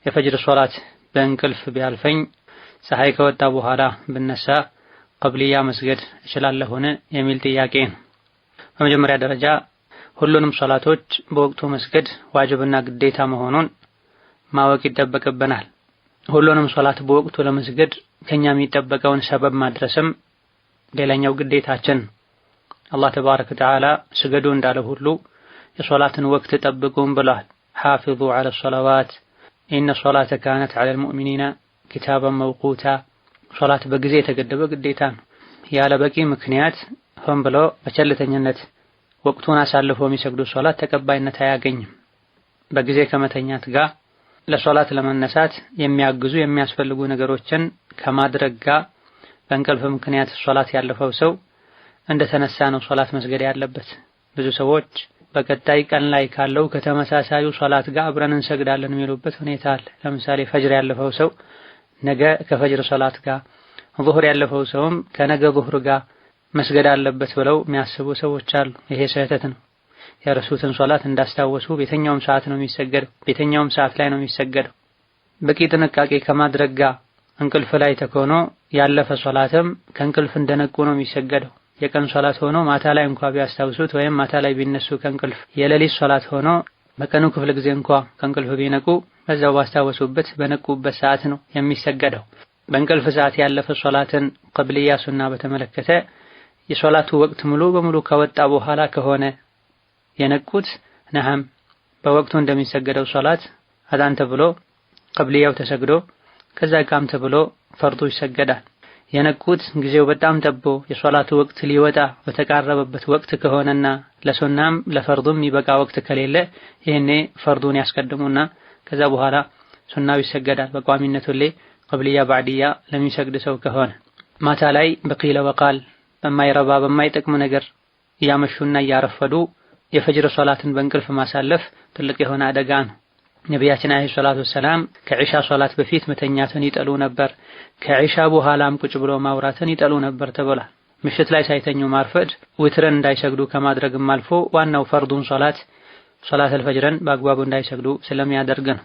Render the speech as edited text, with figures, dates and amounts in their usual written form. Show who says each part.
Speaker 1: የፈጅር ሶላት በእንቅልፍ ቢያልፈኝ ፀሐይ ከወጣ በኋላ ብነሳ ቀብልያ መስገድ እችላለሁን የሚል ጥያቄ ነው። በመጀመሪያ ደረጃ ሁሉንም ሶላቶች በወቅቱ መስገድ ዋጅብና ግዴታ መሆኑን ማወቅ ይጠበቅብናል። ሁሉንም ሶላት በወቅቱ ለመስገድ ከኛ የሚጠበቀውን ሰበብ ማድረስም ሌላኛው ግዴታችን። አላህ ተባረከ ወተዓላ ስገዱ እንዳለ ሁሉ የሶላትን ወቅት ጠብቁም ብሏል። ሐፊዙ ዐለ ሶላዋት ኢነ ሶላተ ካነት ዐለል ሙእሚኒና ኪታበን መውቁታ። ሶላት በጊዜ የተገደበ ግዴታ ነው። ያለ በቂ ምክንያት ሆን ብሎ በቸልተኝነት ወቅቱን አሳልፎ የሚሰግዱ ሶላት ተቀባይነት አያገኝም። በጊዜ ከመተኛት ጋር ለሶላት ለመነሳት የሚያግዙ የሚያስፈልጉ ነገሮችን ከማድረግ ጋር በእንቅልፍ ምክንያት ሶላት ያለፈው ሰው እንደተነሳ ነው ሶላት መስገድ ያለበት። ብዙ ሰዎች በቀጣይ ቀን ላይ ካለው ከተመሳሳዩ ሶላት ጋር አብረን እንሰግዳለን የሚሉበት ሁኔታ አለ። ለምሳሌ ፈጅር ያለፈው ሰው ነገ ከፈጅር ሶላት ጋር፣ ዙህር ያለፈው ሰውም ከነገ ዙህር ጋር መስገድ አለበት ብለው የሚያስቡ ሰዎች አሉ። ይሄ ስህተት ነው። የረሱትን ሶላት እንዳስታወሱ በየትኛውም ሰዓት ነው የሚሰገደው፣ በየትኛውም ሰዓት ላይ ነው የሚሰገደው። በቂ ጥንቃቄ ከማድረግ ጋር እንቅልፍ ላይ ተኮኖ ያለፈ ሶላትም ከእንቅልፍ እንደነቁ ነው የሚሰገደው። የቀን ሶላት ሆኖ ማታ ላይ እንኳን ቢያስታውሱት ወይም ማታ ላይ ቢነሱ ከእንቅልፍ፣ የሌሊት ሶላት ሆኖ በቀኑ ክፍለ ጊዜ እንኳን ከእንቅልፍ ቢነቁ በዛው ባስታወሱበት በነቁበት ሰዓት ነው የሚሰገደው። በእንቅልፍ ሰዓት ያለፈ ሶላትን ቀብልያ ሱና በተመለከተ የሶላቱ ወቅት ሙሉ በሙሉ ከወጣ በኋላ ከሆነ የነቁት ነሐም በወቅቱ እንደሚሰገደው ሶላት አዛን ተብሎ ቀብልያው ተሰግዶ ከዛ ቃም ተብሎ ፈርዱ ይሰገዳል። የነቁት ጊዜው በጣም ጠቦ የሶላቱ ወቅት ሊወጣ በተቃረበበት ወቅት ከሆነና ለሱናም ለፈርዱም የሚበቃ ወቅት ከሌለ ይሄኔ ፈርዱን ያስቀድሙና ከዛ በኋላ ሱናው ይሰገዳል። በቋሚነቱ ላይ ቀብልያ ባዕድያ ለሚሰግድ ሰው ከሆነ ማታ ላይ በቂለ ወቃል በማይረባ በማይጠቅም ነገር እያመሹና እያረፈዱ የፈጅር ሶላትን በእንቅልፍ ማሳለፍ ትልቅ የሆነ አደጋ ነው። ነቢያችን አለይሂ ሰላቱ ወሰላም ከዒሻ ሶላት በፊት መተኛትን ይጠሉ ነበር፣ ከዒሻ በኋላም ቁጭ ብሎ ማውራትን ይጠሉ ነበር ተብሏል። ምሽት ላይ ሳይተኙ ማርፈድ ዊትርን እንዳይሰግዱ ከማድረግም አልፎ ዋናው ፈርዱን ሶላት አልፈጅርን በአግባቡ እንዳይሰግዱ ስለሚያደርግ ነው።